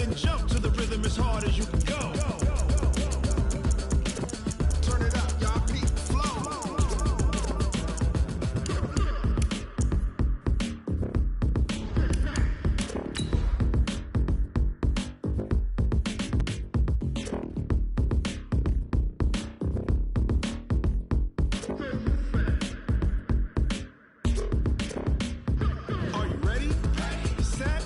and jump to the rhythm as hard as you can go. Turn it up, y'all. Beat flow. Are you ready? Set.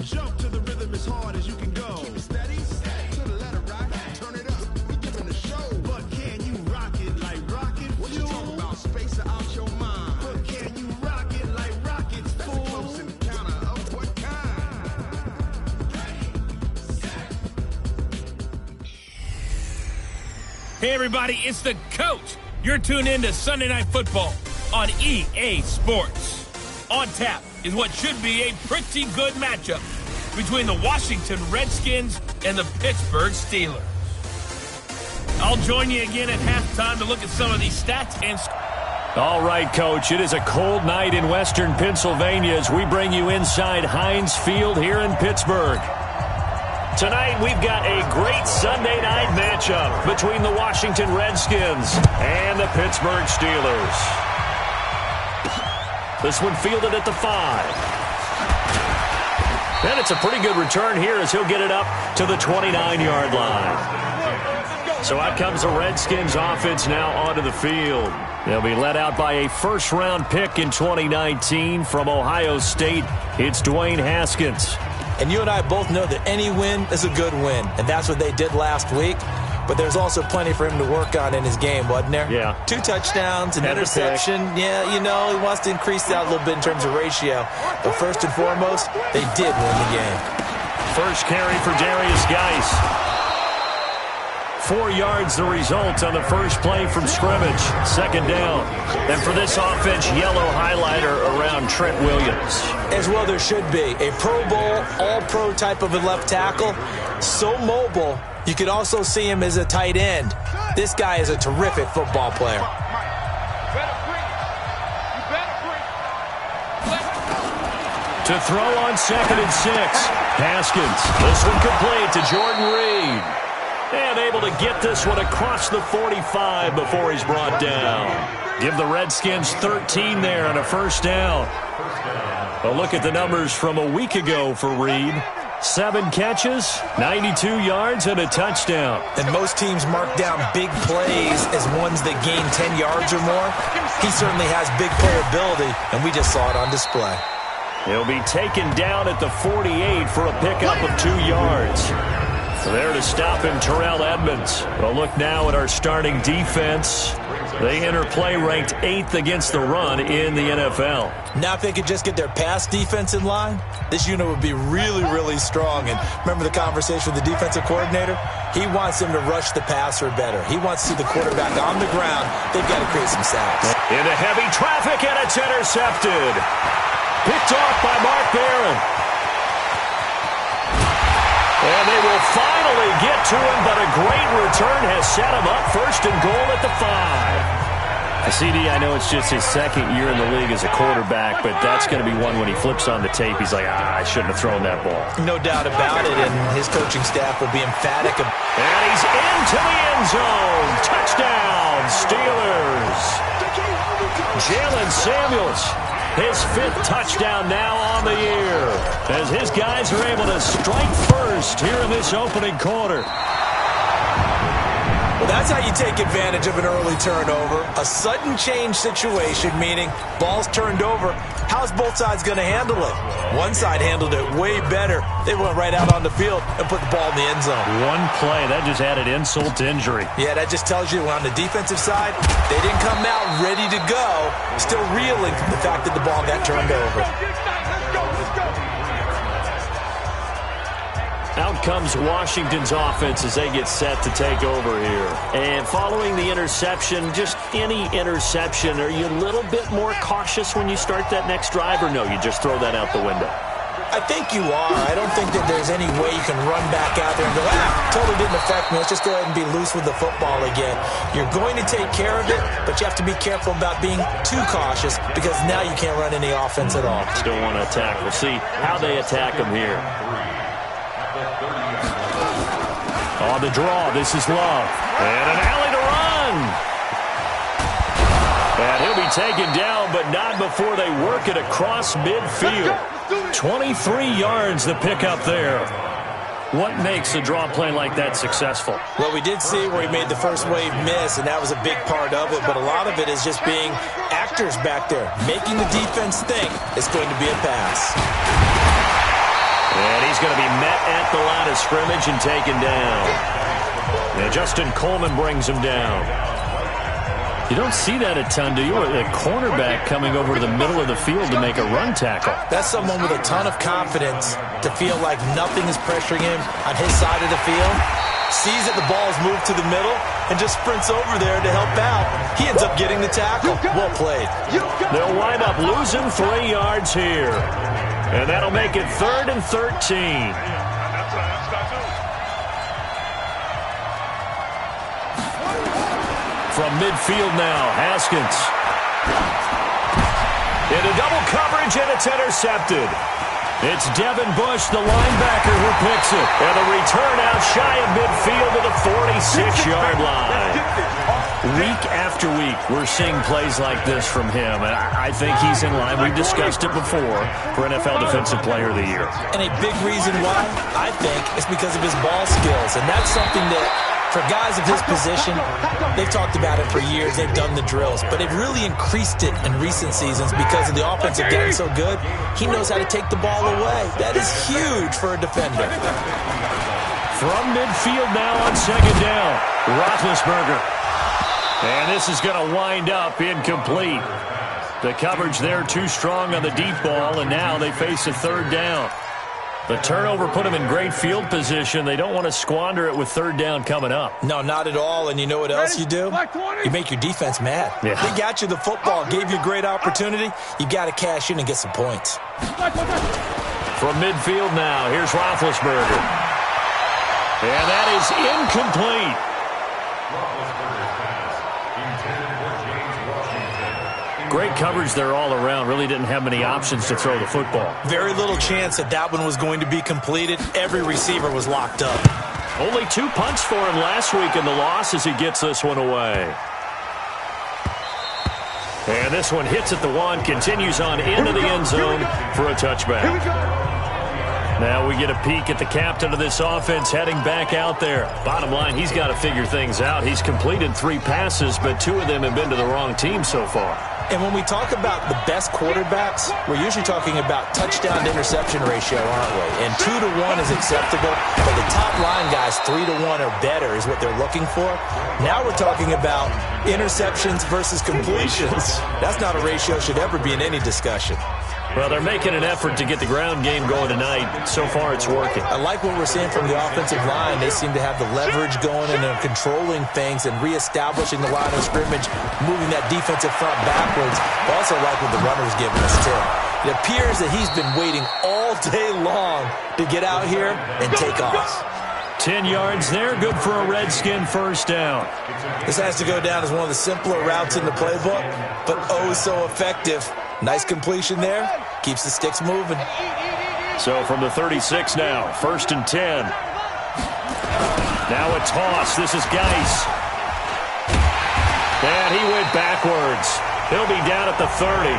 Jump to the rhythm as hard as you can go. Keep it steady. To the letter, right? Turn it up. We giving the show. But can you rock it like rocket fuel? What you talking about? Space it out your mind. But can you rock it like rockets, fool? That's a close encounter of what kind? Hey everybody, it's the coach. You're tuned in to Sunday Night Football on EA Sports. On tap is what should be a pretty good matchup between the Washington Redskins and the Pittsburgh Steelers. I'll join you again at halftime to look at some of these stats and All right, Coach, it is a cold night in western Pennsylvania as we bring you inside Heinz Field here in Pittsburgh. Tonight, we've got a great Sunday night matchup between the Washington Redskins and the Pittsburgh Steelers. This one fielded at the 5. And it's a pretty good return here as he'll get it up to the 29-yard line. So out comes the Redskins offense now onto the field. They'll be led out by a first-round pick in 2019 from Ohio State. It's Dwayne Haskins. And you and I both know that any win is a good win, and that's what they did last week. But there's also plenty for him to work on in his game, wasn't there? Yeah. 2 touchdowns, an Had a interception. Yeah, you know, he wants to increase that a little bit in terms of ratio. But first and foremost, they did win the game. First carry for Darius Geis. 4 yards the result on the first play from scrimmage. Second down. And for this offense, yellow highlighter around Trent Williams. As well there should be. A Pro Bowl, all-pro type of a left tackle. So mobile, you could also see him as a tight end. This guy is a terrific football player. To throw on 2nd and 6. Haskins. This one complete to Jordan Reed. And able to get this one across the 45 before he's brought down. Give the Redskins 13 there on a first down. A look at the numbers from a week ago for Reed. 7 catches, 92 yards, and a touchdown. And most teams mark down big plays as ones that gain 10 yards or more. He certainly has big playability, and we just saw it on display. He'll be taken down at the 48 for a pickup of 2 yards. There to stop him, Terrell Edmonds. A look now at our starting defense. They enter play ranked 8th against the run in the NFL. Now if they could just get their pass defense in line, this unit would be really, really strong. And remember the conversation with the defensive coordinator? He wants them to rush the passer better. He wants to see the quarterback on the ground. They've got to create some sacks. Into heavy traffic, and it's intercepted. Picked off by Mark Barron. And they will finally get to him, but a great return has set him up first and goal at the 5. CD, I know it's just his second year in the league as a quarterback, but that's going to be one when he flips on the tape, he's like, I shouldn't have thrown that ball. No doubt about it, and his coaching staff will be emphatic. And he's into the end zone. Touchdown, Steelers. Jalen Samuels. His 5th touchdown now on the year as his guys are able to strike first here in this opening quarter. Well, that's how you take advantage of an early turnover. A sudden change situation, meaning ball's turned over. How's both sides going to handle it? One side handled it way better. They went right out on the field and put the ball in the end zone. One play, that just added insult to injury. Yeah, that just tells you on the defensive side, they didn't come out ready to go, still reeling from the fact that the ball got turned over. Out comes Washington's offense as they get set to take over here. And following the interception, just any interception, are you a little bit more cautious when you start that next drive, or no, you just throw that out the window? I think you are. I don't think that there's any way you can run back out there and go, totally didn't affect me. Let's just go ahead and be loose with the football again. You're going to take care of it, but you have to be careful about being too cautious because now you can't run any offense at all. Still want to attack. We'll see how they attack them here. On the draw, this is Love. And an alley to run. And he'll be taken down, but not before they work it across midfield. 23 yards the pickup there. What makes a draw play like that successful? Well, we did see where he made the first wave miss, and that was a big part of it. But a lot of it is just being actors back there, making the defense think it's going to be a pass. And he's going to be met at the line of scrimmage and taken down. And Justin Coleman brings him down. You don't see that a ton, do you? A cornerback coming over to the middle of the field to make a run tackle. That's someone with a ton of confidence to feel like nothing is pressuring him on his side of the field. Sees that the ball is moved to the middle and just sprints over there to help out. He ends up getting the tackle. Well played. They'll wind up losing 3 yards here. And that'll make it 3rd and 13. From midfield now, Haskins. Into double coverage, and it's intercepted. It's Devin Bush, the linebacker, who picks it. And the return out shy of midfield to the 46-yard line. Week after week, we're seeing plays like this from him. And I think he's in line. We've discussed it before for NFL Defensive Player of the Year. And a big reason why, I think, is because of his ball skills. And that's something that, for guys of his position, they've talked about it for years. They've done the drills. But they've really increased it in recent seasons because of the offensive getting so good. He knows how to take the ball away. That is huge for a defender. From midfield now on second down, Roethlisberger. And this is going to wind up incomplete. The coverage there too strong on the deep ball, and now they face a third down. The turnover put them in great field position. They don't want to squander it with third down coming up. No, not at all. And you know what else you do? You make your defense mad. Yeah. They got you the football, gave you a great opportunity. You got to cash in and get some points. From midfield now, here's Roethlisberger. And that is incomplete. Great coverage there all around. Really didn't have many options to throw the football. Very little chance that that one was going to be completed. Every receiver was locked up. Only 2 punts for him last week in the loss as he gets this one away. And this one hits at the 1, continues on into the end zone for a touchback. Now we get a peek at the captain of this offense heading back out there. Bottom line, he's got to figure things out. He's completed 3 passes, but 2 of them have been to the wrong team so far. And when we talk about the best quarterbacks, we're usually talking about touchdown to interception ratio, aren't we? And 2 to 1 is acceptable, but the top line guys, 3 to 1 or better is what they're looking for. Now we're talking about interceptions versus completions. That's not a ratio should ever be in any discussion. Well, they're making an effort to get the ground game going tonight. So far, it's working. I like what we're seeing from the offensive line. They seem to have the leverage going and they're controlling things and reestablishing the line of scrimmage, moving that defensive front backwards. I also like what the runner's giving us, too. It appears that he's been waiting all day long to get out here and take off. 10 yards there, good for a Redskin first down. This has to go down as one of the simpler routes in the playbook, but oh so effective. Nice completion there. Keeps the sticks moving. So from the 36 now, 1st and 10. Now a toss. This is Geis. And he went backwards. He'll be down at the 30.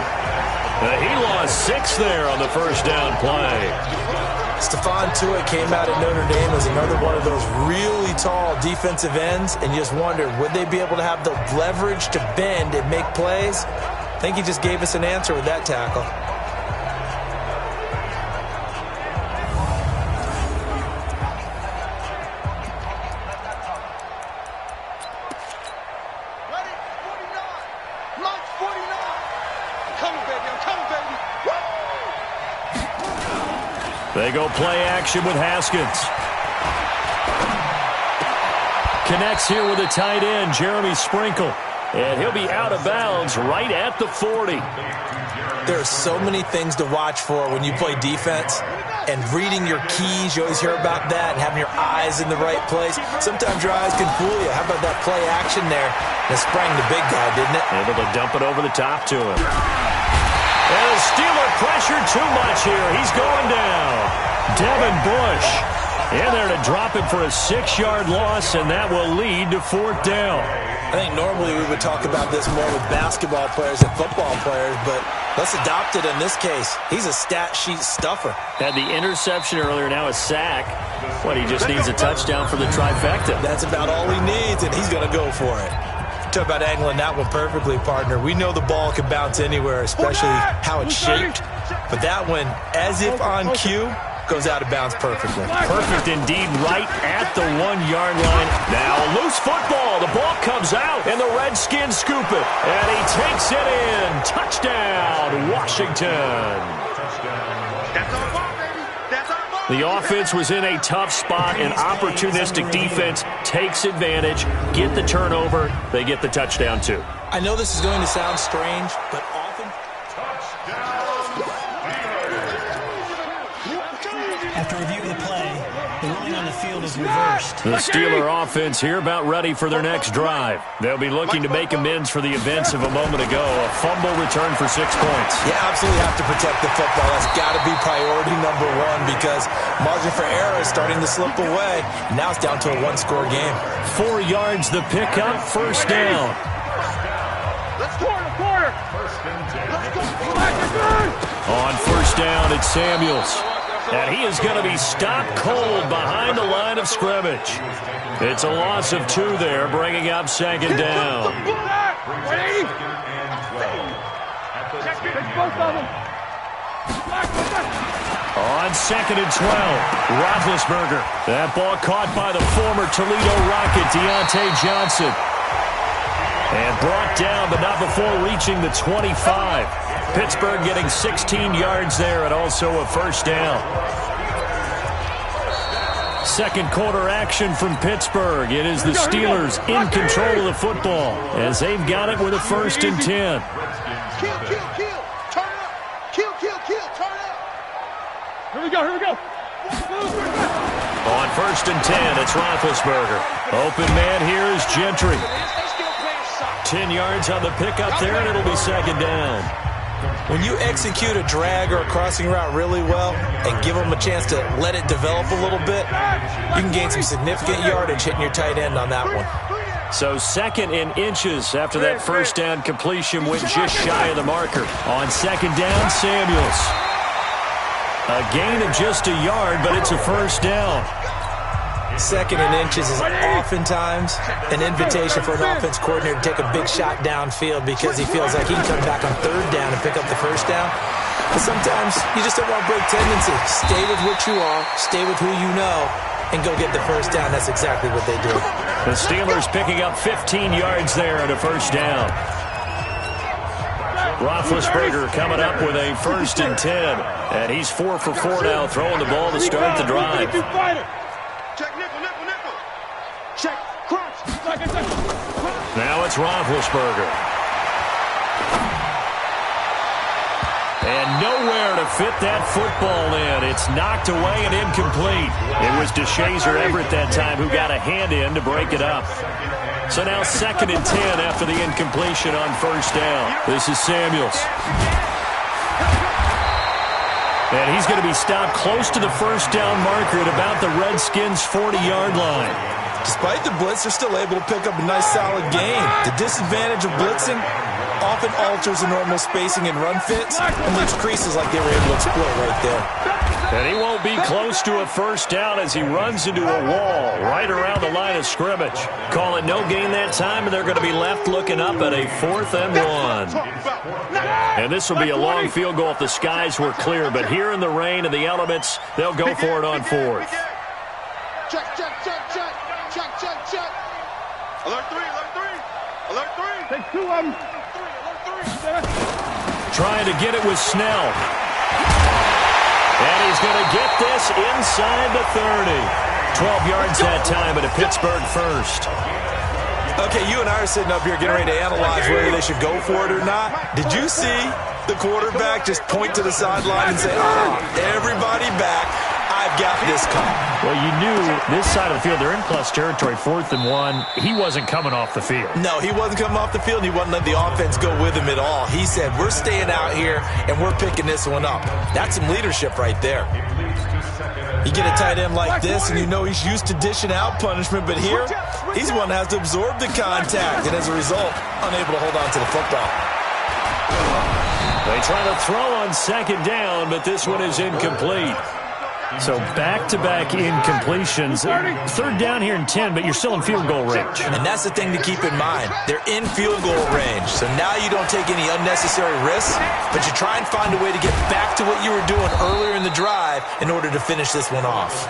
He lost 6 there on the first down play. Stephon Tuitt came out at Notre Dame as another one of those really tall defensive ends, and you just wondered, would they be able to have the leverage to bend and make plays? I think he just gave us an answer with that tackle. Ready? 49. March 49. I'm coming, baby. I'm coming, baby. Woo! They go play action with Haskins. Connects here with a tight end, Jeremy Sprinkle. And he'll be out of bounds right at the 40. There are so many things to watch for when you play defense. And reading your keys, you always hear about that, and having your eyes in the right place. Sometimes your eyes can fool you. How about that play action there? It sprang the big guy, didn't it? Able to dump it over the top to him. And the Steeler pressure too much here. He's going down. Devin Bush In there to drop him for a 6-yard loss, and that will lead to 4th down. I think normally we would talk about this more with basketball players and football players, but let's adopt it in this case. He's a stat sheet stuffer. Had the interception earlier, now a sack. What, he just needs a touchdown for the trifecta. That's about all he needs, and he's going to go for it. Talk about angling that one perfectly, partner. We know the ball can bounce anywhere, especially how it's shaped. But that one, as if on cue, goes out of bounds perfectly. Perfect indeed, right at the 1-yard line. Now a loose football. The ball comes out, and the Redskins scoop it. And he takes it in. Touchdown, Washington. The offense was in a tough spot, and opportunistic defense takes advantage, get the turnover, they get the touchdown too. I know this is going to sound strange, but often... After review of the play, the ruling on the field is reversed. The Steeler offense here about ready for their next drive. They'll be looking to make amends for the events of a moment ago. A fumble return for 6 points. You absolutely have to protect the football. That's got to be priority number one because margin for error is starting to slip away. Now it's down to a 1-score game. 4 yards the pickup, 1st down. Let's quarter. On 1st down, it's Samuels. And he is going to be stopped cold behind the line of scrimmage. It's a loss of 2 there, bringing up 2nd down. On 2nd and 12, Roethlisberger. That ball caught by the former Toledo Rocket, Deontay Johnson. And brought down, but not before reaching the 25. Pittsburgh getting 16 yards there and also a 1st down. 2nd quarter action from Pittsburgh. It is the Steelers in control of the football as they've got it with a 1st and 10. Kill. Turn up. Kill. Turn up. Here we go. On 1st and 10, it's Roethlisberger. Open man here is Gentry. 10 yards on the pickup there, and it'll be 2nd down. When you execute a drag or a crossing route really well and give them a chance to let it develop a little bit, you can gain some significant yardage hitting your tight end on that one. So 2nd and inches after that 1st down completion went just shy of the marker. On 2nd down, Samuels. A gain of just a yard, but it's a 1st down. 2nd and inches is oftentimes an invitation for an offense coordinator to take a big shot downfield because he feels like he can come back on 3rd down and pick up the 1st down. But sometimes you just don't want to break tendency. Stay with what you are, stay with who you know, and go get the 1st down. That's exactly what they do. The Steelers picking up 15 yards there at a 1st down. Roethlisberger coming up with a 1st and 10. And he's 4 for 4 now, throwing the ball to start the drive. Check nickel. Check crunch. Now it's Roethlisberger. And nowhere to fit that football in. It's knocked away and incomplete. It was DeShazer Everett that time who got a hand in to break it up. So now 2nd and 10 after the incompletion on 1st down. This is Samuels. And he's going to be stopped close to the 1st down marker at about the Redskins' 40-yard line. Despite the blitz, they're still able to pick up a nice, solid gain. The disadvantage of blitzing often alters the normal spacing and run fits and leaves creases like they were able to exploit right there. And he won't be close to a 1st down as he runs into a wall right around the line of scrimmage. Call it no gain that time, and they're going to be left looking up at a 4th and 1. And this will be a long field goal if the skies were clear, but here in the rain and the elements, they'll go for it on 4th. Check. Alert 3. Take 2 of them. Trying to get it with Snell. And he's going to get this inside the 30. 12 yards that time, but a Pittsburgh 1st. Okay, you and I are sitting up here getting ready to analyze whether they should go for it or not. Did you see the quarterback just point to the sideline and say, everybody back. I've have got this call. Well, you knew this side of the field, they're in plus territory, 4th and 1. He wasn't coming off the field. No, he wasn't coming off the field. He wasn't letting the offense go with him at all. He said, we're staying out here, and we're picking this one up. That's some leadership right there. You get a tight end like this, and you know he's used to dishing out punishment, but here, he's the one that has to absorb the contact, and as a result, unable to hold on to the football. They try to throw on 2nd down, but this one is incomplete. So back-to-back incompletions. 3rd down here and 10, but you're still in field goal range. And that's the thing to keep in mind. They're in field goal range. So now you don't take any unnecessary risks, but you try and find a way to get back to what you were doing earlier in the drive in order to finish this one off.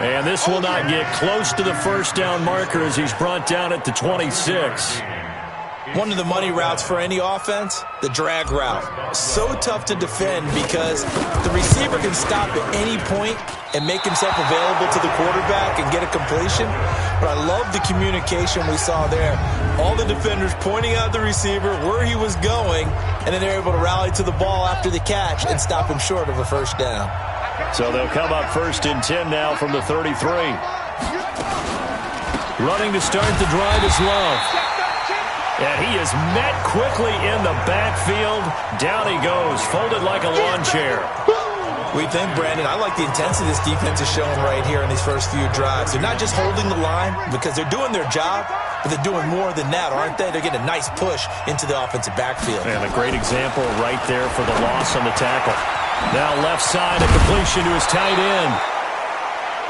And this will not get close to the 1st down marker as he's brought down at the 26. One of the money routes for any offense, the drag route. So tough to defend because the receiver can stop at any point and make himself available to the quarterback and get a completion. But I love the communication we saw there. All the defenders pointing out the receiver, where he was going, and then they're able to rally to the ball after the catch and stop him short of a 1st down. So they'll come up 1st and 10 now from the 33. Running to start the drive is Love. And he is met quickly in the backfield. Down he goes, folded like a lawn chair. We think, Brandon, I like the intensity this defense is showing right here in these first few drives. They're not just holding the line because they're doing their job, but they're doing more than that, aren't they? They're getting a nice push into the offensive backfield. And a great example right there for the loss on the tackle. Now left side, a completion to his tight end.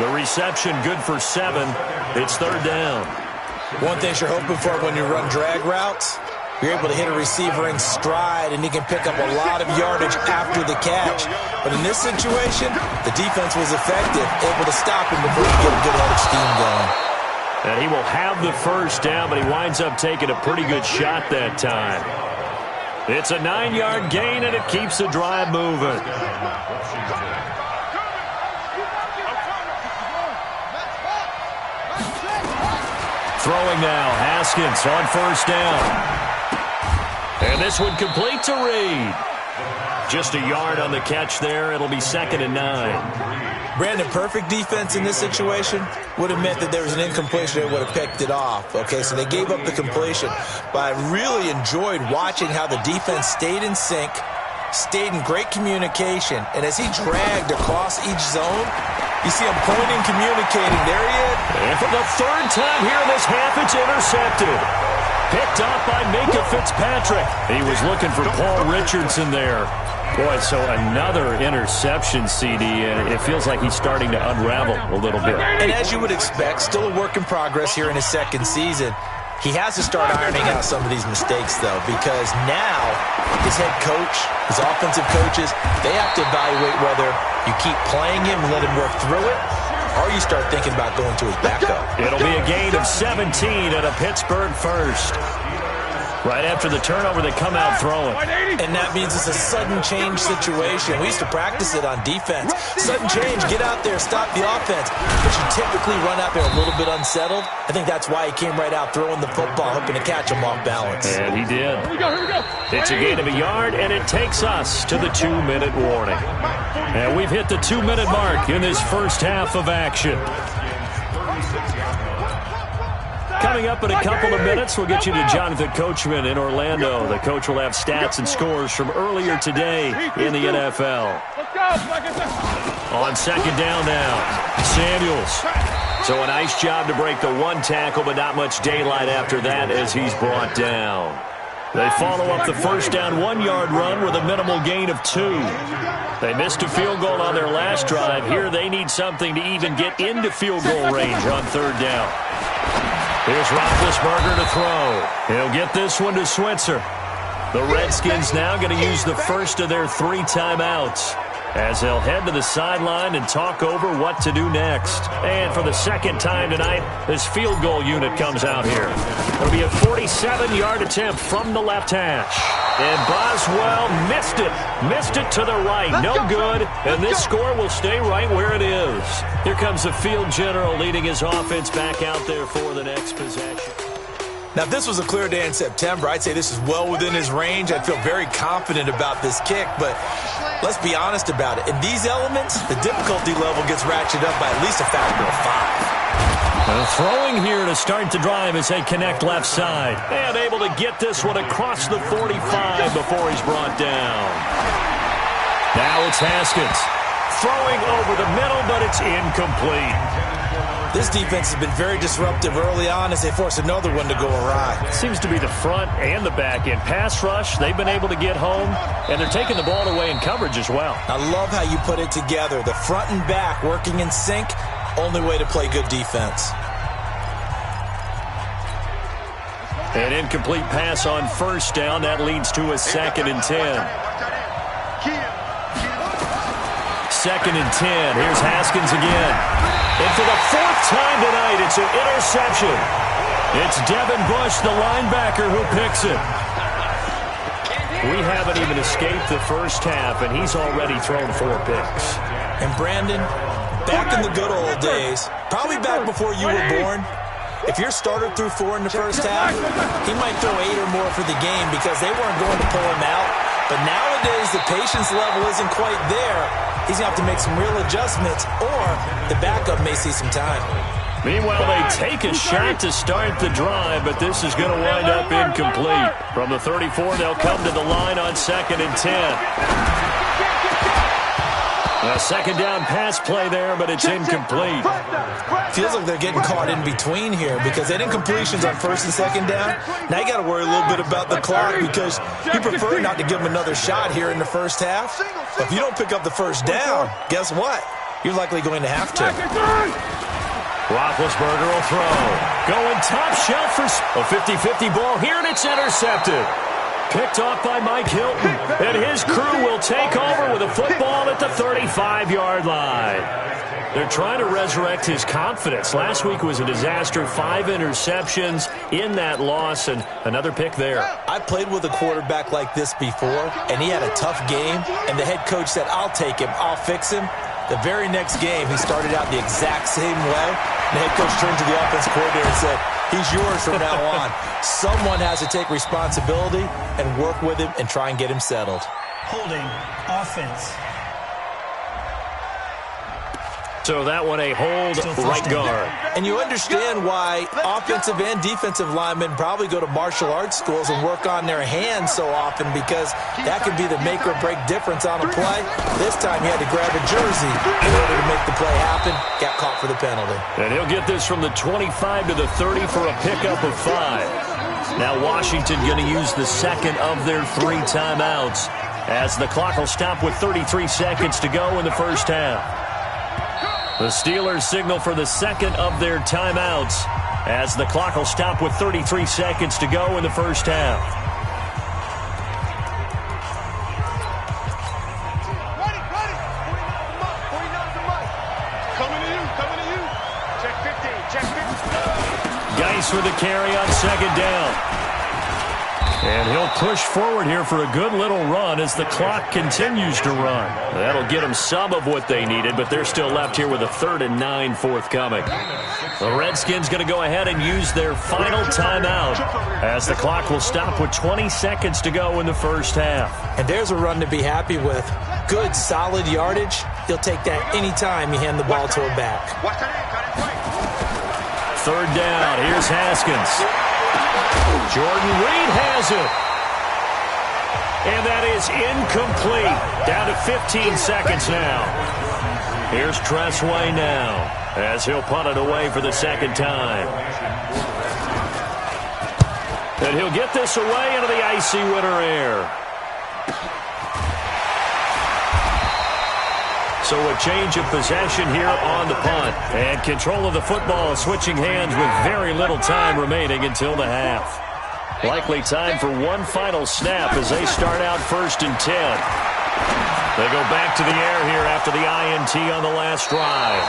The reception good for 7. It's 3rd down. One thing you're hoping for when you run drag routes, you're able to hit a receiver in stride, and he can pick up a lot of yardage after the catch. But in this situation, the defense was effective, able to stop him before he could get a good head of steam going. And he will have the 1st down, but he winds up taking a pretty good shot that time. It's a 9-yard gain, and it keeps the drive moving. Throwing now, Haskins on 1st down. And this one complete to Reed. Just a yard on the catch there. It'll be 2nd and 9. Brandon, perfect defense in this situation would have meant that there was an incompletion. They would have picked it off. Okay, so they gave up the completion. But I really enjoyed watching how the defense stayed in sync, stayed in great communication, and as he dragged across each zone, you see him pointing, communicating. There he is. And for the 3rd time here in this half, it's intercepted. Picked off by Minka Fitzpatrick. He was looking for Paul Richardson there. Boy, so another interception, CD, and it feels like he's starting to unravel a little bit. And as you would expect, still a work in progress here in his 2nd season. He has to start ironing out some of these mistakes, though, because now his head coach, his offensive coaches, they have to evaluate whether you keep playing him and let him work through it, or you start thinking about going to his backup. It'll be a gain of 17 and a Pittsburgh 1st. Right after the turnover, they come out throwing. And that means it's a sudden change situation. We used to practice it on defense. Sudden change, get out there, stop the offense. But you typically run out there a little bit unsettled. I think that's why he came right out throwing the football, hoping to catch him off balance. And he did. Here we go. It's a gain of a yard, and it takes us to the 2-minute warning. And we've hit the 2-minute mark in this first half of action. Coming up in a couple of minutes, we'll get you to Jonathan Coachman in Orlando. The coach will have stats and scores from earlier today in the NFL. On 2nd down now, Samuels. So a nice job to break the 1 tackle, but not much daylight after that as he's brought down. They follow up the 1st down 1-yard run with a minimal gain of 2. They missed a field goal on their last drive. Here they need something to even get into field goal range on 3rd down. Here's Roethlisberger to throw. He'll get this one to Switzer. The Redskins now going to use the first of their 3 timeouts as they'll head to the sideline and talk over what to do next. And for the 2nd time tonight, this field goal unit comes out here. It'll be a 47-yard attempt from the left hash. And Boswell missed it to the right. No good, and this score will stay right where it is. Here comes the field general leading his offense back out there for the next possession. Now, if this was a clear day in September, I'd say this is well within his range. I'd feel very confident about this kick, but Let's be honest about it. In these elements, the difficulty level gets ratcheted up by at least a factor of 5. Throwing here to start the drive as they connect left side. And able to get this one across the 45 before he's brought down. Now it's Haskins. Throwing over the middle, but it's incomplete. This defense has been very disruptive early on as they force another one to go awry. Seems to be the front and the back end. Pass rush, they've been able to get home, and they're taking the ball away in coverage as well. I love how you put it together. The front and back working in sync, only way to play good defense. An incomplete pass on first down. That leads to a 2nd and 10. 2nd and 10. Here's Haskins again. And for the 4th time tonight, it's an interception. It's Devin Bush, the linebacker, who picks it. We haven't even escaped the first half, and he's already thrown 4 picks. And Brandon, back in the good old days, probably back before you were born, if your starter threw 4 in the first half, he might throw 8 or more for the game because they weren't going to pull him out. But nowadays, the patience level isn't quite there. He's going to have to make some real adjustments, or the backup may see some time. Meanwhile, they take a shot to start the drive, but this is going to wind up incomplete. From the 34, they'll come to the line on 2nd and 10. A 2nd down pass play there, but it's incomplete. Feels like they're getting caught in between here because they had incompletions on 1st and 2nd down. Now you got to worry a little bit about the clock because you prefer not to give them another shot here in the first half. But if you don't pick up the 1st down, guess what? You're likely going to have to. Roethlisberger will throw. Going top shelf for a 50-50 ball here, and it's intercepted. Picked off by Mike Hilton, and his crew will take over with a football at the 35-yard line. They're trying to resurrect his confidence. Last week was a disaster, 5 interceptions in that loss, and another pick there. I played with a quarterback like this before, and he had a tough game, and the head coach said, I'll take him, I'll fix him. The very next game, he started out the exact same way. The head coach turned to the offense coordinator and said, he's yours from now on. Someone has to take responsibility and work with him and try and get him settled. Holding offense. So that one a hold right guard. And you understand why offensive and defensive linemen probably go to martial arts schools and work on their hands so often because that could be the make or break difference on a play. This time he had to grab a jersey in order to make the play happen. Got caught for the penalty. And he'll get this from the 25 to the 30 for a pickup of 5. Now Washington going to use the 2nd of their 3 timeouts as the clock will stop with 33 seconds to go in the first half. The Steelers signal for the 2nd of their timeouts as the clock will stop with 33 seconds to go in the first half. Coming to you. Check 15. Geis with the carry on 2nd down. And he'll push forward here for a good little run as the clock continues to run. That'll get them some of what they needed, but they're still left here with a 3rd and 9 forthcoming. The Redskins going to go ahead and use their final timeout as the clock will stop with 20 seconds to go in the first half. And there's a run to be happy with. Good, solid yardage. He'll take that anytime you hand the ball to him back. 3rd down. Here's Haskins. Jordan Reed has it. And that is incomplete. Down to 15 seconds now. Here's Tressway now as he'll punt it away for the 2nd time. And he'll get this away into the icy winter air. So a change of possession here on the punt. And control of the football switching hands with very little time remaining until the half. Likely time for one final snap as they start out 1st and 10. They go back to the air here after the INT on the last drive.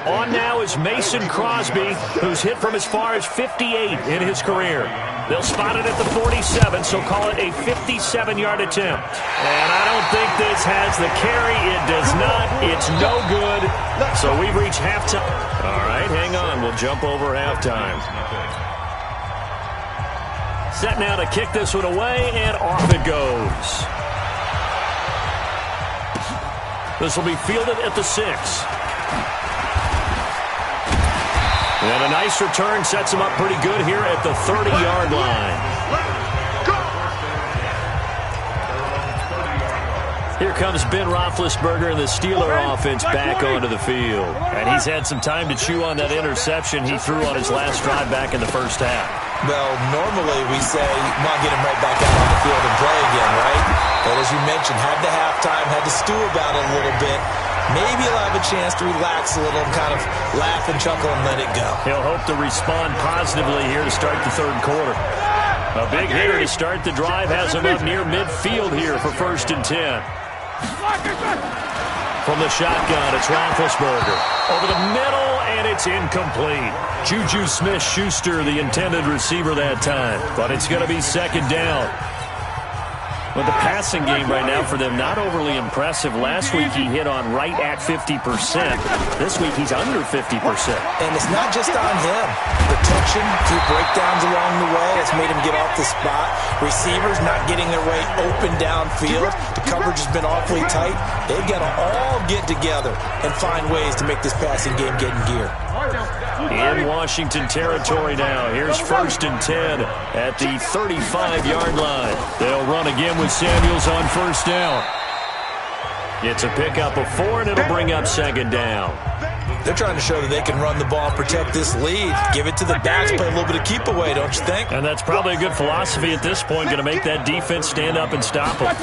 On now is Mason Crosby, who's hit from as far as 58 in his career. They'll spot it at the 47, so call it a 57-yard attempt. And I don't think this has the carry. It does not. It's no good. So we've reached halftime. All right, hang on. We'll jump over halftime. Set now to kick this one away, and off it goes. This will be fielded at the 6. And a nice return sets him up pretty good here at the 30-yard line. Here comes Ben Roethlisberger and the Steeler offense back onto the field. And he's had some time to chew on that interception he threw on his last drive back in the first half. Well, normally we say, come on, get him right back out on the field and play again, right? But as you mentioned, had the halftime, had to stew about it a little bit. Maybe he'll have a chance to relax a little and kind of laugh and chuckle and let it go. He'll hope to respond positively here to start the third quarter. A big hitter to start the drive has him up near midfield here for 1st and 10. From the shotgun, it's Roethlisberger. Over the middle, and it's incomplete. Juju Smith-Schuster, the intended receiver that time. But it's going to be 2nd down. But the passing game right now for them, not overly impressive. Last week he hit on right at 50%. This week he's under 50%. And it's not just on him. Protection, few breakdowns along the way. It's made him get off the spot. Receivers not getting their way open downfield. The coverage has been awfully tight. They've got to all get together and find ways to make this passing game get in gear. In Washington territory now. Here's 1st and 10 at the 35-yard line. They'll run again with Samuels on 1st down. It's a pickup of 4, and it'll bring up 2nd down. They're trying to show that they can run the ball and protect this lead. Give it to the backs, play a little bit of keep away, don't you think? And that's probably a good philosophy at this point, going to make that defense stand up and stop them.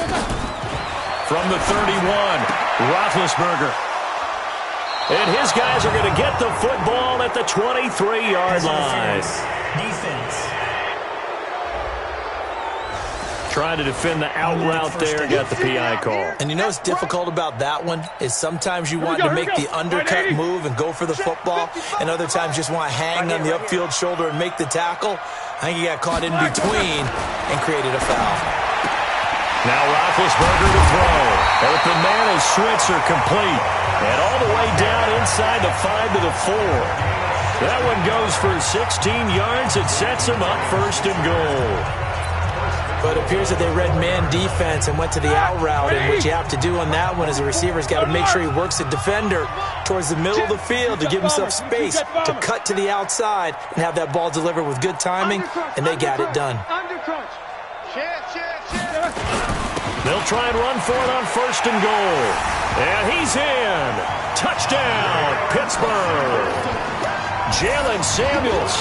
From the 31, Roethlisberger. And his guys are going to get the football at the 23-yard line. Defense. Trying to defend the out route there, got the PI call. And you know what's difficult about that one is sometimes you want to make the undercut move and go for the football, and other times just want to hang on the upfield shoulder and make the tackle. I think he got caught in between and created a foul. Now Roethlisberger to throw. Open man is Switzer complete. And all the way down inside the 5 to the 4. That one goes for 16 yards. It sets him up 1st and goal. But it appears that they read man defense and went to the out route. And what you have to do on that one is the receiver's got to make sure he works the defender towards the middle of the field to give himself space to cut to the outside and have that ball delivered with good timing. And they got it done. They'll try and run for it on 1st and goal. And he's in. Touchdown, Pittsburgh. Jalen Samuels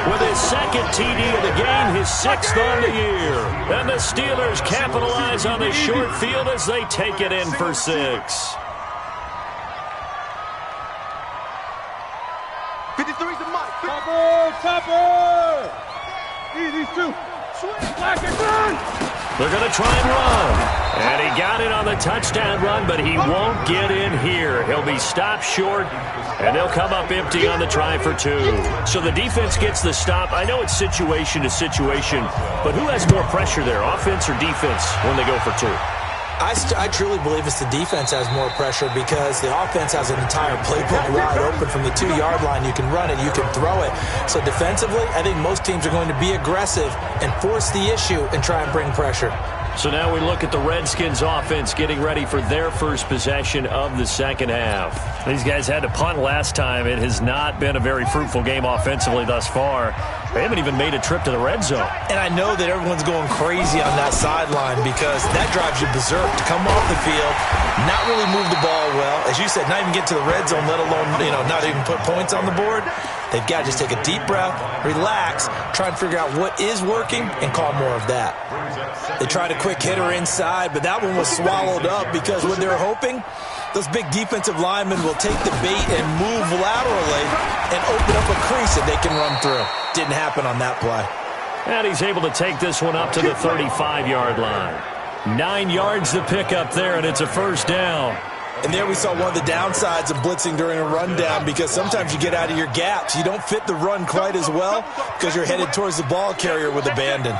with his 2nd TD of the game, his 6th on the year. And the Steelers capitalize on the short field as they take it in for 6. 53's the mic. Topper! These two. They're going to try and run. And he got it on the touchdown run, but he won't get in here. He'll be stopped short, and they'll come up empty on the try for 2. So the defense gets the stop. I know it's situation to situation, but who has more pressure there, offense or defense, when they go for 2? I truly believe it's the defense has more pressure because the offense has an entire playbook wide open from the 2-yard line. You can run it, you can throw it. So defensively, I think most teams are going to be aggressive and force the issue and try and bring pressure. So now we look at the Redskins offense getting ready for their first possession of the 2nd half. These guys had to punt last time. It has not been a very fruitful game offensively thus far. They haven't even made a trip to the red zone. And I know that everyone's going crazy on that sideline because that drives you berserk to come off the field, not really move the ball well. As you said, not even get to the red zone, let alone, not even put points on the board. They've got to just take a deep breath, relax, try and figure out what is working, and call more of that. They tried a quick hitter inside, but that one was swallowed up because what they're hoping, those big defensive linemen will take the bait and move laterally and open up a crease that they can run through. Didn't happen on that play. And he's able to take this one up to the 35-yard line. 9 yards to pick up there, and it's a 1st down. And there we saw one of the downsides of blitzing during a rundown, because sometimes you get out of your gaps. You don't fit the run quite as well because you're headed towards the ball carrier with abandon.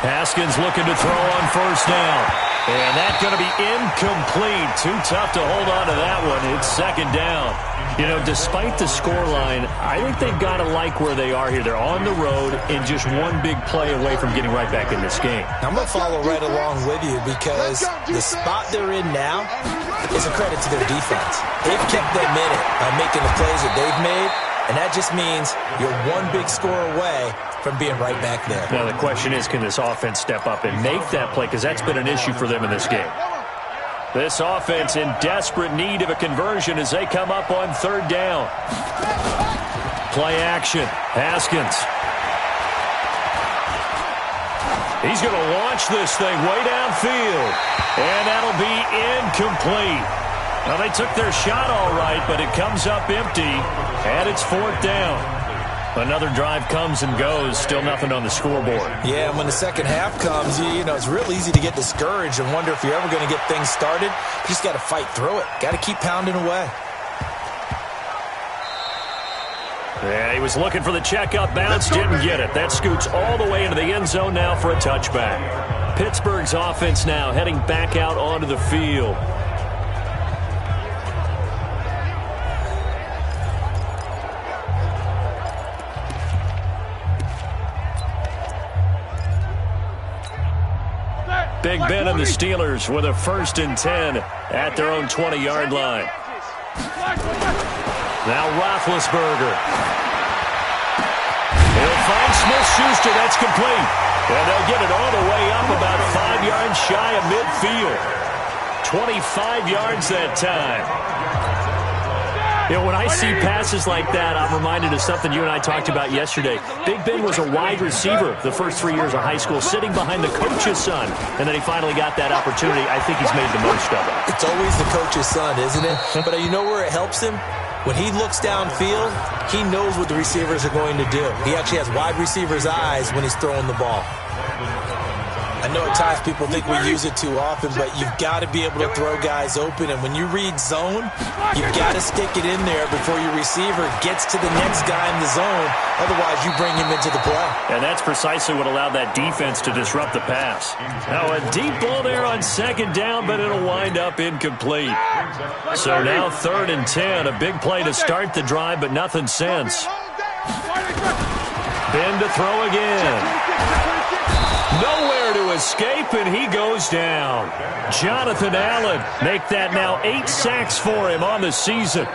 Haskins looking to throw on first down. And that's going to be incomplete. Too tough to hold on to that one. It's second down. You know, despite the scoreline, I think they've got to like where they are here. They're on the road and just one big play away from getting right back in this game. I'm going to follow right along with you, because the spot they're in now is a credit to their defense. They've kept them in it by making the plays that they've made, and that just means you're one big score away from being right back there. Now the question is, can this offense step up and make that play? Because that's been an issue for them in this game. This offense in desperate need of a conversion as they come up on third down. Play action. Haskins. He's going to launch this thing way downfield. And that'll be incomplete. Now they took their shot all right, but it comes up empty. And it's fourth down. Another drive comes and goes. Still nothing on the scoreboard. Yeah, and when the second half comes, you know, it's real easy to get discouraged and wonder if you're ever going to get things started. You just got to fight through it. Got to keep pounding away. Yeah, he was looking for the checkup bounce, didn't get it. That scoots all the way into the end zone now for a touchback. Pittsburgh's offense now heading back out onto the field. Big Ben and the Steelers with a 1st and 10 at their own 20-yard line. Now Roethlisberger. He'll find Smith-Schuster. That's complete. And they'll get it all the way up about 5 yards shy of midfield. 25 yards that time. You know, when I see passes like that, I'm reminded of something you and I talked about yesterday. Big Ben was a wide receiver the first 3 years of high school, sitting behind the coach's son, and then he finally got that opportunity. I think he's made the most of it. It's always the coach's son, isn't it? But you know where it helps him? When he looks downfield, he knows what the receivers are going to do. He actually has wide receivers' eyes when he's throwing the ball. I know at times people think we use it too often, but you've got to be able to throw guys open. And when you read zone, you've got to stick it in there before your receiver gets to the next guy in the zone. Otherwise, you bring him into the play. And that's precisely what allowed that defense to disrupt the pass. Now a deep ball there on second down, but it'll wind up incomplete. So now 3rd and 10, a big play to start the drive, but nothing since. Ben to throw again. Nowhere to escape, and he goes down. Jonathan Allen, make that now 8 sacks for him on the season.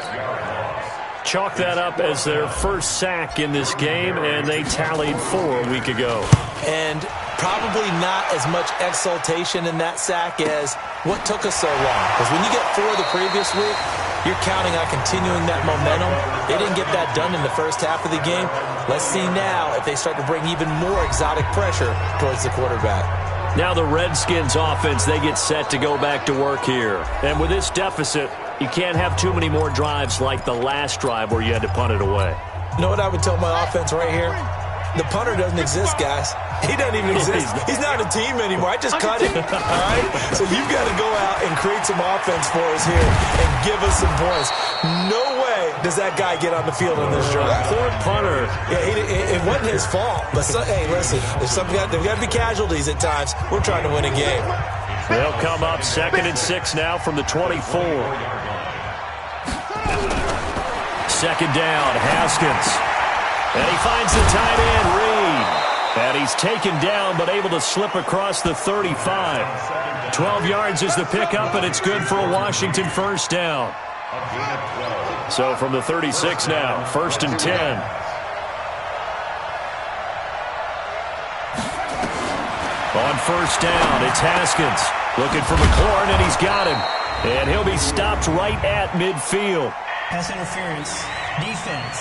Chalk that up as their first sack in this game, and they tallied 4 a week ago. And probably not as much exultation in that sack as what took us so long. Because when you get 4 the previous week, you're counting on continuing that momentum. They didn't get that done in the first half of the game. Let's see now if they start to bring even more exotic pressure towards the quarterback. Now the Redskins offense, they get set to go back to work here. And with this deficit, you can't have too many more drives like the last drive where you had to punt it away. You know what I would tell my offense right here? The punter doesn't exist, guys. He doesn't even exist. He's not a team anymore. I just cut him, all right? So you've got to go out and create some offense for us here and give us some points. No way does that guy get on the field in this drive. Poor punter. Yeah, it wasn't his fault. But, hey, listen, there's got to be casualties at times. We're trying to win a game. They'll come up 2nd and 6 now from the 24. Second down, Haskins. And he finds the tight end, Reed. And he's taken down but able to slip across the 35. 12 yards is the pickup, and it's good for a Washington first down. So from the 36 now, 1st and 10. On first down, it's Haskins. Looking for McLaurin, and he's got him. And he'll be stopped right at midfield. Pass interference. Defense.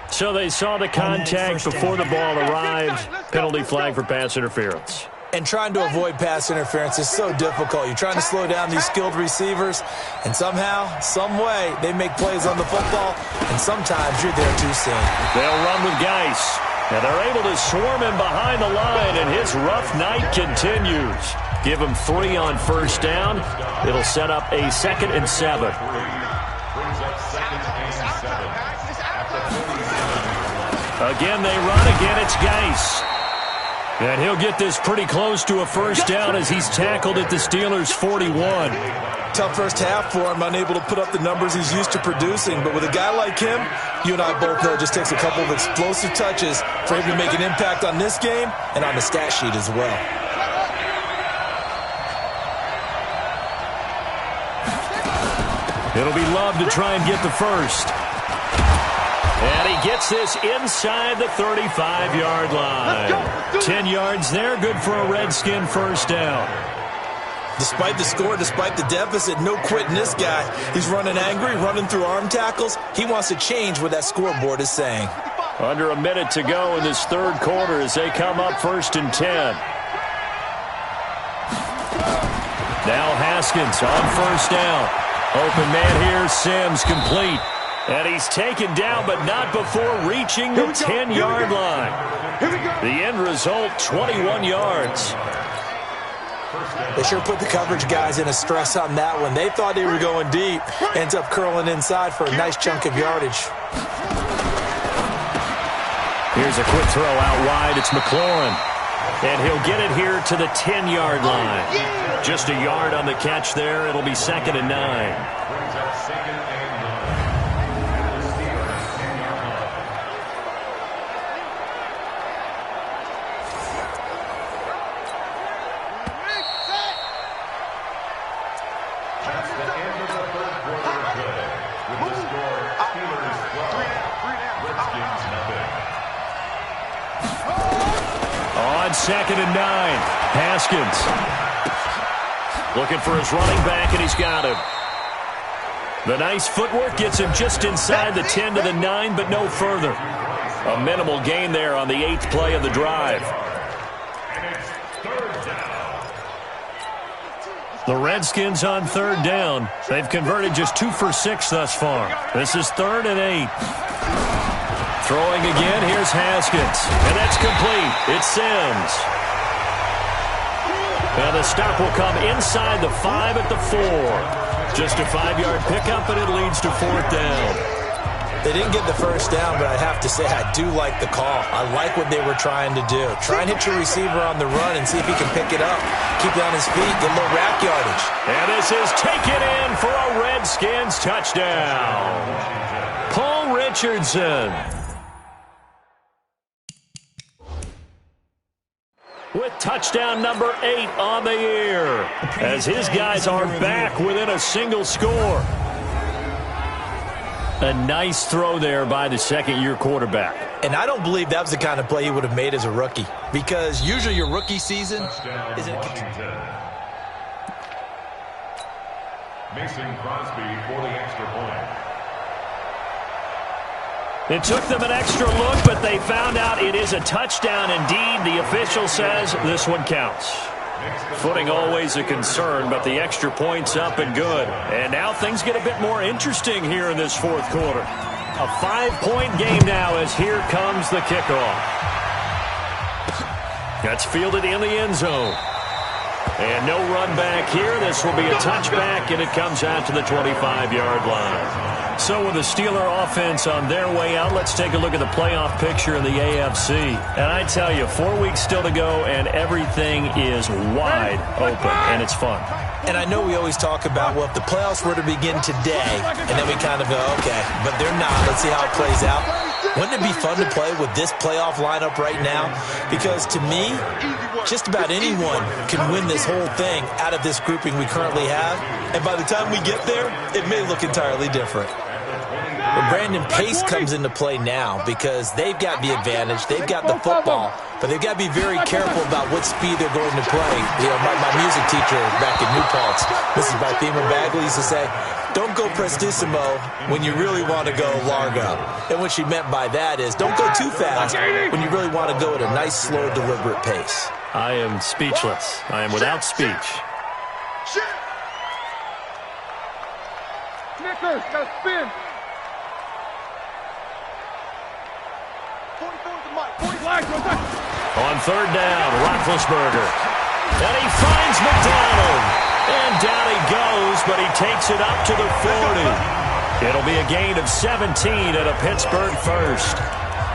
So they saw the contact before the ball arrived. Penalty flag for pass interference. And trying to avoid pass interference is so difficult. You're trying to slow down these skilled receivers, and somehow, some way, they make plays on the football, and sometimes you're there too soon. They'll run with Geis. And they're able to swarm him behind the line, and his rough night continues. Give him 3 on first down. It'll set up a 2nd and 7. Again, they run. Again, it's Geis. And he'll get this pretty close to a first down as he's tackled at the Steelers' 41. Tough first half for him, unable to put up the numbers he's used to producing. But with a guy like him, you and I both know it just takes a couple of explosive touches for him to make an impact on this game and on the stat sheet as well. It'll be Love to try and get the first. And he gets this inside the 35-yard line. 10 yards there, good for a Redskin first down. Despite the score, despite the deficit, no quitting this guy. He's running angry, running through arm tackles. He wants to change what that scoreboard is saying. Under a minute to go in this third quarter as they come up 1st and 10. Now Haskins on first down. Open man here, Sims complete. And he's taken down, but not before reaching the 10-yard line. The end result, 21 yards. They sure put the coverage guys in a stress on that one. They thought they were going deep. Ends up curling inside for a nice chunk of yardage. Here's a quick throw out wide. It's McLaurin. And he'll get it here to the 10-yard line. Just a yard on the catch there. It'll be 2nd and 9. On 2nd and 9, Haskins looking for his running back, and he's got him. The nice footwork gets him just inside the 10 to the 9, but no further. A minimal gain there on the 8th play of the drive. The Redskins on 3rd down. They've converted just 2 for 6 thus far. This is 3rd and 8. Throwing again, here's Haskins. And that's complete. It's Sims. And the stop will come inside the 5 at the 4. Just a 5-yard pickup, and it leads to 4th down. They didn't get the first down, but I have to say I do like the call. I like what they were trying to do. Try and hit your receiver on the run and see if he can pick it up. Keep it on his feet, get a little rack yardage. And this is taken in for a Redskins touchdown. Paul Richardson. With touchdown number 8 on the year, as his guys are back within a single score. A nice throw there by the second-year quarterback. And I don't believe that was the kind of play he would have made as a rookie, because usually your rookie season isn't. Mason Crosby for the extra point. It took them an extra look, but they found out it is a touchdown indeed. The official says this one counts. Footing always a concern, but the extra point's up and good. And now things get a bit more interesting here in this fourth quarter. A 5-point game now as here comes the kickoff. That's fielded in the end zone. And no run back here. This will be a touchback, and it comes out to the 25-yard line. So with the Steeler offense on their way out, let's take a look at the playoff picture in the AFC. And I tell you, 4 weeks still to go, and everything is wide open, and it's fun. And I know we always talk about, well, if the playoffs were to begin today, and then we kind of go, okay, but they're not. Let's see how it plays out. Wouldn't it be fun to play with this playoff lineup right now? Because to me, just about anyone can win this whole thing out of this grouping we currently have. And by the time we get there, it may look entirely different. But Brandon, pace comes into play now because they've got the advantage. They've got the football, but they've got to be very careful about what speed they're going to play. You know, my music teacher back in New Paltz, Mrs. Barthema Bagley, used to say, don't go prestissimo when you really want to go largo. And what she meant by that is don't go too fast when you really want to go at a nice, slow, deliberate pace. I am speechless. I am without speech. Snickers, got spin. 44 On third down, Roethlisberger. And he finds McDonald. And down he goes, but he takes it up to the 40. It'll be a gain of 17 and a Pittsburgh first.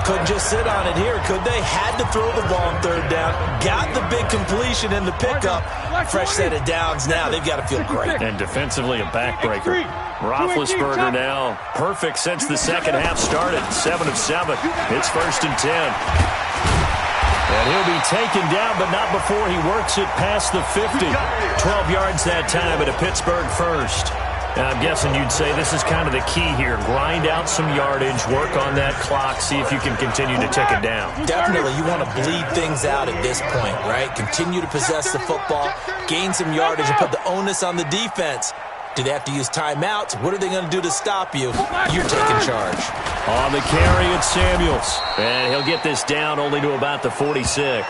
Couldn't just sit on it here, could they? Had to throw the ball on third down. Got the big completion in the pickup. Fresh set of downs now. They've got to feel great. And defensively, a backbreaker. Roethlisberger now perfect since the second half started. 7 of 7. It's 1st and 10. And he'll be taken down, but not before he works it past the 50. 12 yards that time at a Pittsburgh first. And I'm guessing you'd say this is kind of the key here. Grind out some yardage, work on that clock, see if you can continue to tick it down. Definitely, you want to bleed things out at this point, right? Continue to possess the football, gain some yardage, and put the onus on the defense. Do they have to use timeouts? What are they going to do to stop you? You're taking charge. On the carry, it's Samuels. And he'll get this down only to about the 46.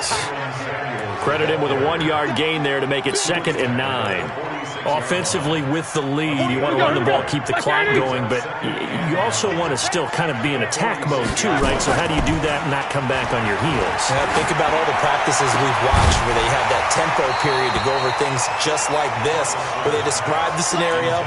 Credit him with a 1-yard gain there to make it 2nd and 9. Offensively with the lead, you want to run the ball, keep the clock going, but you also want to still kind of be in attack mode too, right? So how do you do that and not come back on your heels? Think about all the practices we've watched where they have that tempo period to go over things just like this, where they describe the scenario,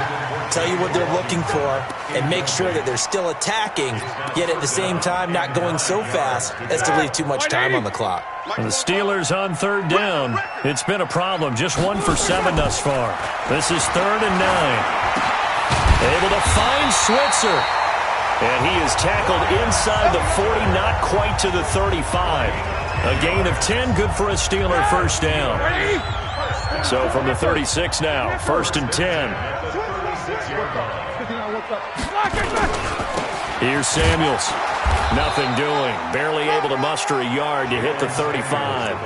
tell you what they're looking for, and make sure that they're still attacking, yet at the same time not going so fast as to leave too much time on the clock. And the Steelers on third down. It's been a problem. Just 1 for 7 thus far. This is 3rd and 9. Able to find Switzer. And he is tackled inside the 40, not quite to the 35. A gain of 10, good for a Steeler first down. So from the 36 now, 1st and 10. Here's Samuels. Nothing doing. Barely able to muster a yard to hit the 35.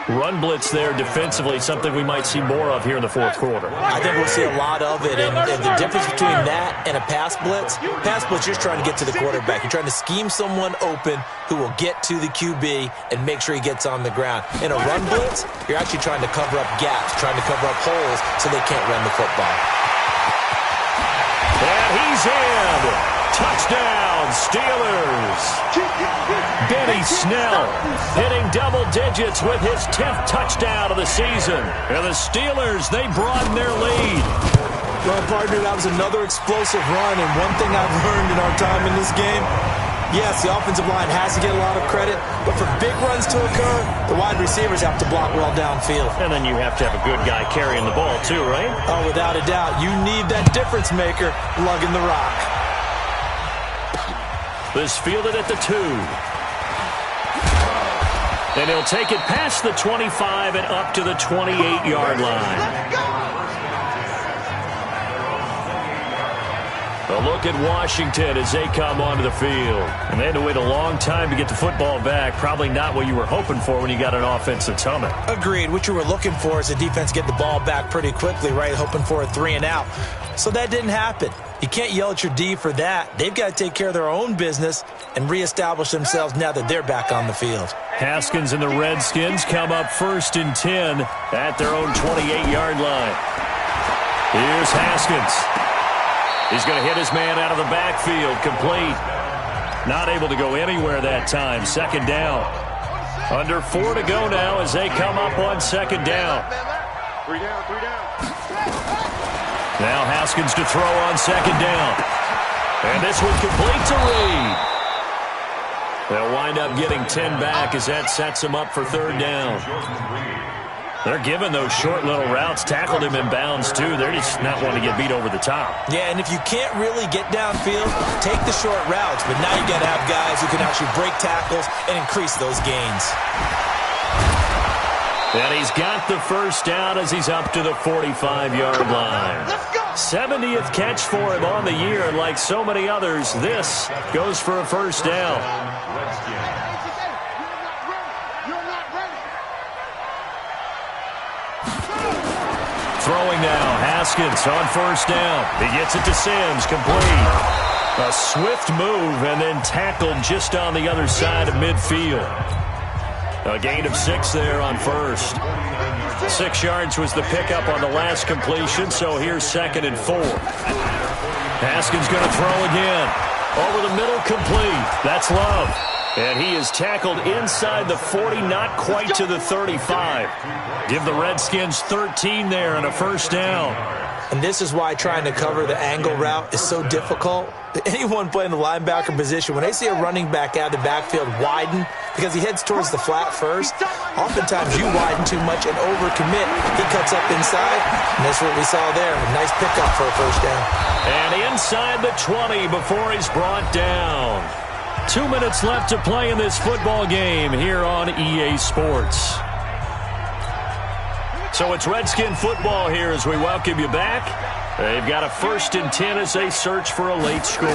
Run blitz there defensively, something we might see more of here in the fourth quarter. I think we'll see a lot of it, and the difference between that and a pass blitz, you're just trying to get to the quarterback. You're trying to scheme someone open who will get to the QB and make sure he gets on the ground. In a run blitz, you're actually trying to cover up gaps, trying to cover up holes so they can't run the football. And he's in. Touchdown, Steelers. Benny Snell hitting double digits with his 10th touchdown of the season. And the Steelers, they broaden their lead. Well, partner, that was another explosive run, and one thing I've learned in our time in this game, yes, the offensive line has to get a lot of credit, but for big runs to occur, the wide receivers have to block well downfield. And then you have to have a good guy carrying the ball too, right? Oh, without a doubt. You need that difference maker lugging the rock. This fielded at the 2. And he'll take it past the 25 and up to the 28-yard line. A look at Washington as they come onto the field. And they had to wait a long time to get the football back. Probably not what you were hoping for when you got an offense that's humming. Agreed. What you were looking for is the defense get the ball back pretty quickly, right? Hoping for a 3 and out. So that didn't happen. You can't yell at your D for that. They've got to take care of their own business and reestablish themselves now that they're back on the field. Haskins and the Redskins come up 1st and 10 at their own 28-yard line. Here's Haskins. He's going to hit his man out of the backfield, complete. Not able to go anywhere that time. 2nd down. Under 4 to go now as they come up on 2nd down. 3 down, 3 down. Now Haskins to throw on 2nd down. And this one complete to Reed. They'll wind up getting 10 back as that sets them up for 3rd down. They're giving those short little routes. Tackled him in bounds, too. They're just not wanting to get beat over the top. Yeah, and if you can't really get downfield, take the short routes. But now you got to have guys who can actually break tackles and increase those gains. And he's got the first down as he's up to the 45-yard line. 70th catch for him on the year, and like so many others, this goes for a first down. Throwing now, Haskins on 1st down. He gets it to Sims, complete. A swift move and then tackled just on the other side of midfield. A gain of 6 there on 1st. 6 yards was the pickup on the last completion, so here's 2nd and 4. Haskins going to throw again. Over the middle, complete. That's Love. And he is tackled inside the 40, not quite to the 35. Give the Redskins 13 there and a first down. And this is why trying to cover the angle route is so difficult. Anyone playing the linebacker position, when they see a running back out of the backfield widen, because he heads towards the flat first, oftentimes you widen too much and overcommit. He cuts up inside, and that's what we saw there. A nice pickup for a first down. And inside the 20 before he's brought down. 2 minutes left to play in this football game here on EA Sports. So it's Redskin football here as we welcome you back. They've got a 1st and 10 as they search for a late score.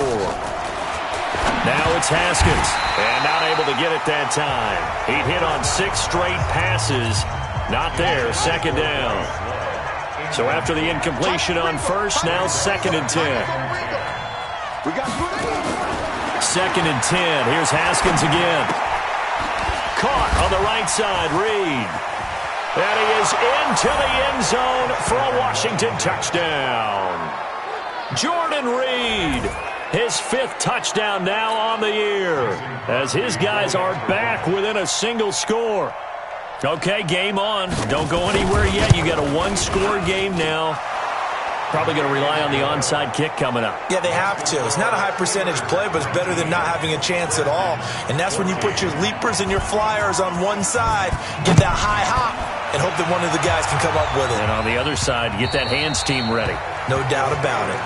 Now it's Haskins, and not able to get it that time. He'd hit on 6 straight passes. Not there, 2nd down. So after the incompletion on 1st, now 2nd and 10. 2nd and 10. Here's Haskins again. Caught on the right side, Reed. And he is into the end zone for a Washington touchdown. Jordan Reed, his 5th touchdown now on the year, as his guys are back within a single score. Okay, game on. Don't go anywhere yet. You got a 1-score game now. Probably going to rely on the onside kick coming up. Yeah, they have to. It's not a high-percentage play, but it's better than not having a chance at all. And that's when you put your leapers and your flyers on one side, get that high hop, and hope that one of the guys can come up with it. And on the other side, get that hands team ready. No doubt about it.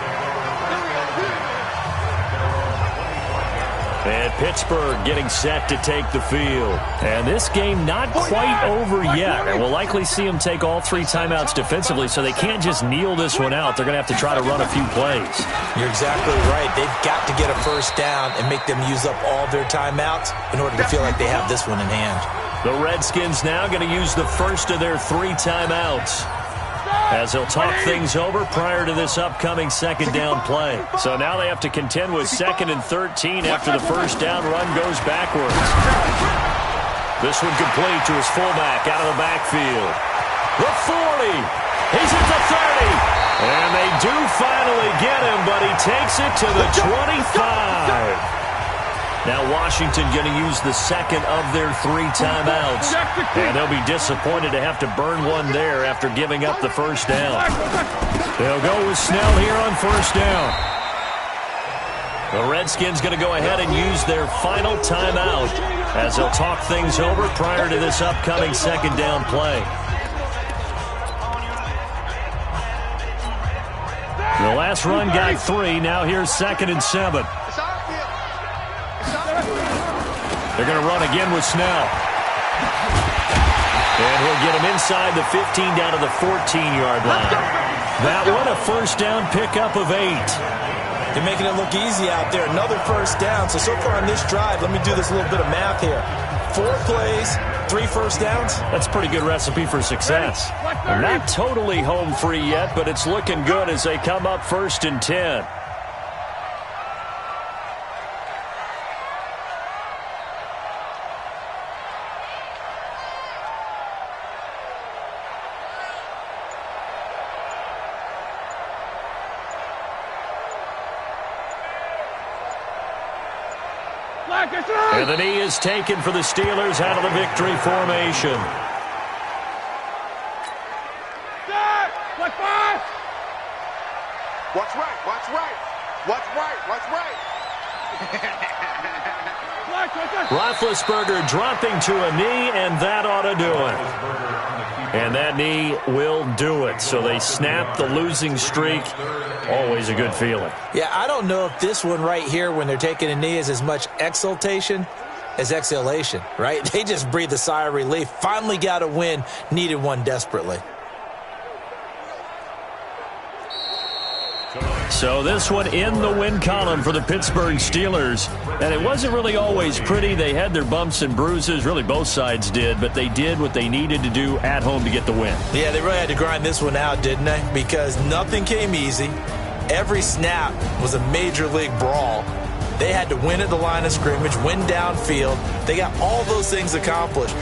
And Pittsburgh getting set to take the field. And this game not quite over yet. And we'll likely see them take all 3 timeouts defensively, so they can't just kneel this one out. They're going to have to try to run a few plays. You're exactly right. They've got to get a first down and make them use up all their timeouts in order to feel like they have this one in hand. The Redskins now going to use the first of their 3 timeouts, as they'll talk things over prior to this upcoming 2nd down play. So now they have to contend with 2nd and 13 after the first down run goes backwards. This one complete to his fullback out of the backfield. The 40. He's at the 30. And they do finally get him, but he takes it to the 25. Now Washington going to use the 2nd of their 3 timeouts. And they'll be disappointed to have to burn one there after giving up the first down. They'll go with Snell here on first down. The Redskins going to go ahead and use their final timeout as they'll talk things over prior to this upcoming 2nd down play. The last run got 3. Now here's 2nd and 7. They're going to run again with Snell. And he'll get him inside the 15 down to the 14-yard line. That one, a first down pickup of 8. They're making it look easy out there. Another first down. So far on this drive, let me do this little bit of math here. 4 plays, 3 first downs. That's a pretty good recipe for success. They're not totally home free yet, but it's looking good as they come up 1st and 10. And the knee is taken for the Steelers out of the victory formation. What's right? What's right? What's right? What's right? Roethlisberger dropping to a knee, and that ought to do it. And that knee will do it. So they snap the losing streak. Always a good feeling. Yeah, I don't know if this one right here, when they're taking a knee, is as much exultation as exhalation, right? They just breathe a sigh of relief. Finally got a win, needed one desperately. So this one in the win column for the Pittsburgh Steelers. And it wasn't really always pretty. They had their bumps and bruises. Really, both sides did. But they did what they needed to do at home to get the win. Yeah, they really had to grind this one out, didn't they? Because nothing came easy. Every snap was a major league brawl. They had to win at the line of scrimmage, win downfield. They got all those things accomplished.